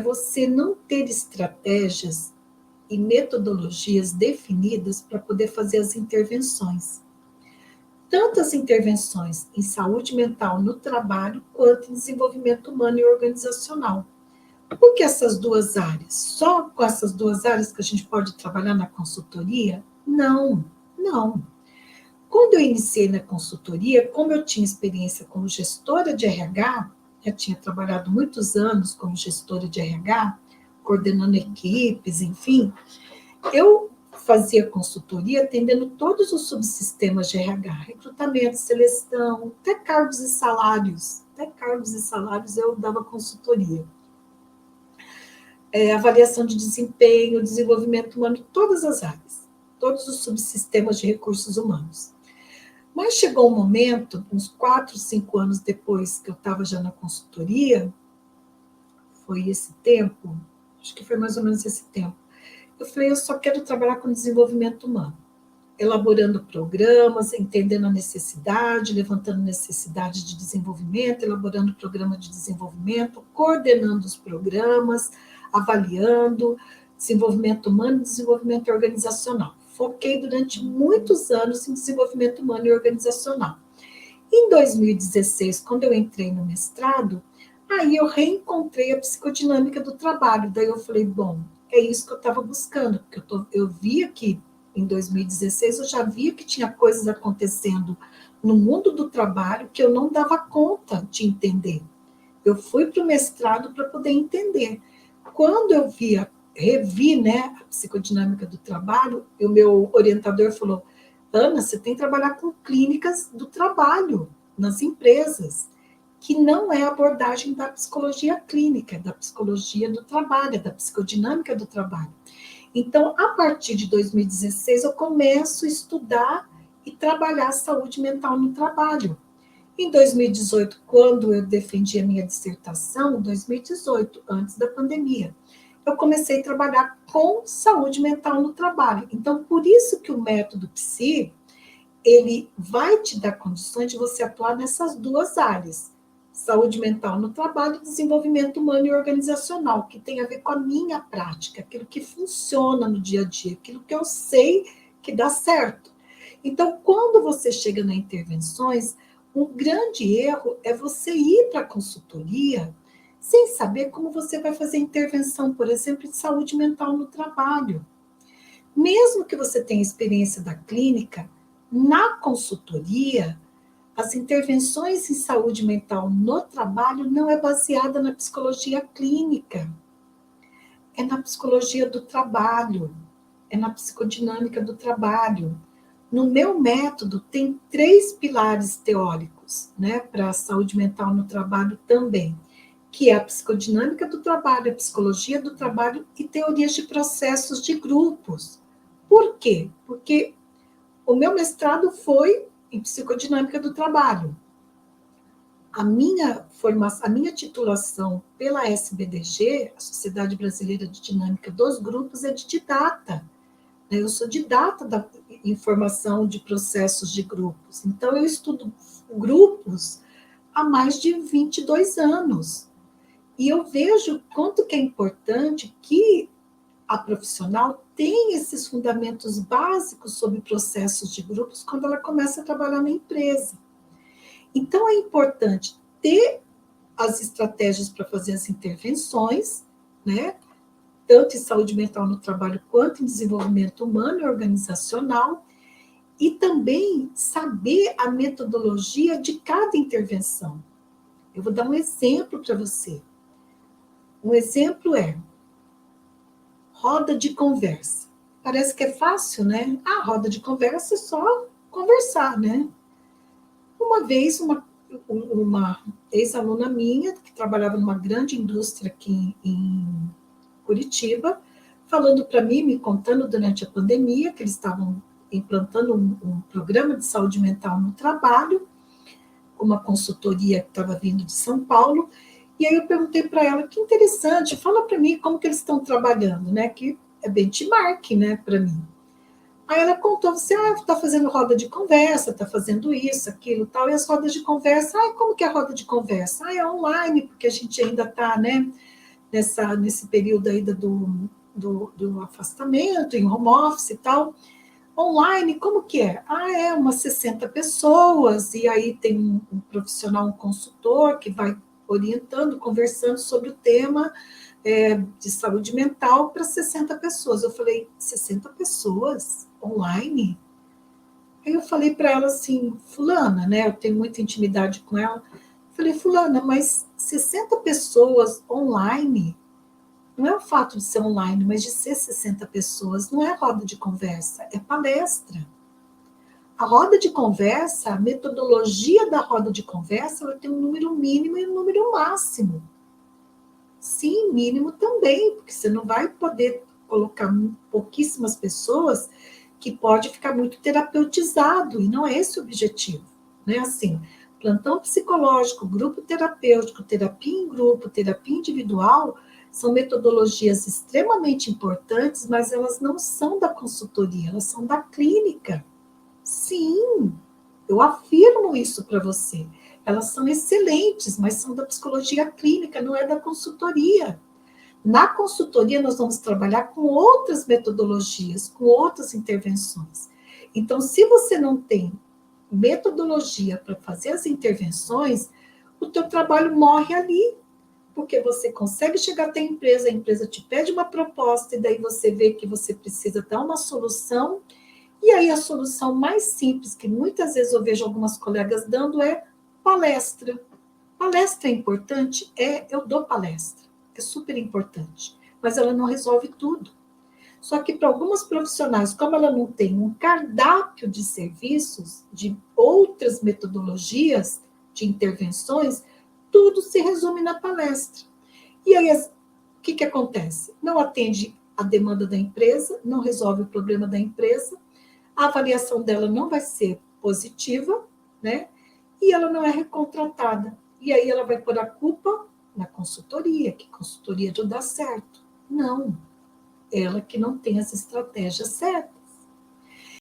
você não ter estratégias e metodologias definidas para poder fazer as intervenções. Tanto as intervenções em saúde mental no trabalho, quanto em desenvolvimento humano e organizacional. Por que essas duas áreas? Só com essas duas áreas que a gente pode trabalhar na consultoria? Não, não. Quando eu iniciei na consultoria, como eu tinha experiência como gestora de RH, já tinha trabalhado muitos anos como gestora de RH, coordenando equipes, enfim, eu fazia consultoria atendendo todos os subsistemas de RH, recrutamento, seleção, até cargos e salários. Até cargos e salários eu dava consultoria. Avaliação de desempenho, desenvolvimento humano, todas as áreas, todos os subsistemas de recursos humanos. Mas chegou um momento, uns 4, 5 anos depois que eu estava já na consultoria, foi esse tempo, acho que foi mais ou menos esse tempo, eu falei, eu só quero trabalhar com desenvolvimento humano, elaborando programas, entendendo a necessidade, levantando necessidade de desenvolvimento, elaborando programa de desenvolvimento, coordenando os programas, avaliando desenvolvimento humano e desenvolvimento organizacional. Foquei durante muitos anos em desenvolvimento humano e organizacional. Em 2016, quando eu entrei no mestrado, aí eu reencontrei a psicodinâmica do trabalho. Daí eu falei, bom, é isso que eu estava buscando, porque eu via que em 2016 eu já via que tinha coisas acontecendo no mundo do trabalho que eu não dava conta de entender. Eu fui para o mestrado para poder entender. Quando eu revi, né, a psicodinâmica do trabalho, e o meu orientador falou, Ana, você tem que trabalhar com clínicas do trabalho nas empresas, que não é a abordagem da psicologia clínica, da psicologia do trabalho, da psicodinâmica do trabalho. Então, a partir de 2016, eu começo a estudar e trabalhar a saúde mental no trabalho. Em 2018, quando eu defendi a minha dissertação, 2018, antes da pandemia, eu comecei a trabalhar com saúde mental no trabalho. Então, por isso que o método Psi, ele vai te dar condições de você atuar nessas duas áreas, saúde mental no trabalho, desenvolvimento humano e organizacional, que tem a ver com a minha prática, aquilo que funciona no dia a dia, aquilo que eu sei que dá certo. Então, quando você chega nas intervenções, um grande erro é você ir para a consultoria sem saber como você vai fazer intervenção, por exemplo, de saúde mental no trabalho. Mesmo que você tenha experiência da clínica, na consultoria, as intervenções em saúde mental no trabalho não é baseada na psicologia clínica, é na psicologia do trabalho, é na psicodinâmica do trabalho. No meu método, tem 3 pilares teóricos, né, para a saúde mental no trabalho também, que é a psicodinâmica do trabalho, a psicologia do trabalho e teorias de processos de grupos. Por quê? Porque o meu mestrado foi em psicodinâmica do trabalho. A minha formação, a minha titulação pela SBDG, a Sociedade Brasileira de Dinâmica dos Grupos, é de didata. Eu sou didata da informação de processos de grupos. Então, eu estudo grupos há mais de 22 anos. E eu vejo quanto que é importante que a profissional tenha esses fundamentos básicos sobre processos de grupos quando ela começa a trabalhar na empresa. Então, é importante ter as estratégias para fazer as intervenções, né? Tanto em saúde mental no trabalho, quanto em desenvolvimento humano e organizacional, e também saber a metodologia de cada intervenção. Eu vou dar um exemplo para você. Um exemplo é roda de conversa. Parece que é fácil, né? Ah, roda de conversa é só conversar, né? Uma vez, uma ex-aluna minha, que trabalhava numa grande indústria aqui em Curitiba, falando para mim, me contando durante a pandemia, que eles estavam implantando um programa de saúde mental no trabalho, uma consultoria que estava vindo de São Paulo, e aí eu perguntei para ela, que interessante, fala para mim como que eles estão trabalhando, né, que é benchmark, né, para mim. Aí ela contou, você está fazendo roda de conversa, está fazendo isso, aquilo, tal, e as rodas de conversa, como que é a roda de conversa? É online, porque a gente ainda está, né, nesse período aí do afastamento, em home office e tal. Online, como que é? É umas 60 pessoas, e aí tem um profissional, um consultor, que vai orientando, conversando sobre o tema de saúde mental para 60 pessoas. Eu falei, 60 pessoas online? Aí eu falei para ela assim, fulana, né? Eu tenho muita intimidade com ela. Falei, fulana, mas 60 pessoas online, não é o fato de ser online, mas de ser 60 pessoas, não é roda de conversa, é palestra. A roda de conversa, a metodologia da roda de conversa, ela tem um número mínimo e um número máximo. Sim, mínimo também, porque você não vai poder colocar pouquíssimas pessoas que pode ficar muito terapeutizado, e não é esse o objetivo. Né? Assim, plantão psicológico, grupo terapêutico, terapia em grupo, terapia individual, são metodologias extremamente importantes, mas elas não são da consultoria, elas são da clínica. Sim, eu afirmo isso para você. Elas são excelentes, mas são da psicologia clínica, não é da consultoria. Na consultoria, nós vamos trabalhar com outras metodologias, com outras intervenções. Então, se você não tem metodologia para fazer as intervenções, o teu trabalho morre ali, porque você consegue chegar até a empresa te pede uma proposta, e daí você vê que você precisa dar uma solução, e aí a solução mais simples, que muitas vezes eu vejo algumas colegas dando, é palestra. Palestra é importante? Eu dou palestra, é super importante, mas ela não resolve tudo. Só que para algumas profissionais, como ela não tem um cardápio de serviços, de outras metodologias, de intervenções, tudo se resume na palestra. E aí, o que acontece? Não atende a demanda da empresa, não resolve o problema da empresa, a avaliação dela não vai ser positiva, né? E ela não é recontratada. E aí ela vai pôr a culpa na consultoria, que consultoria não dá certo. Não, ela que não tem as estratégias certas.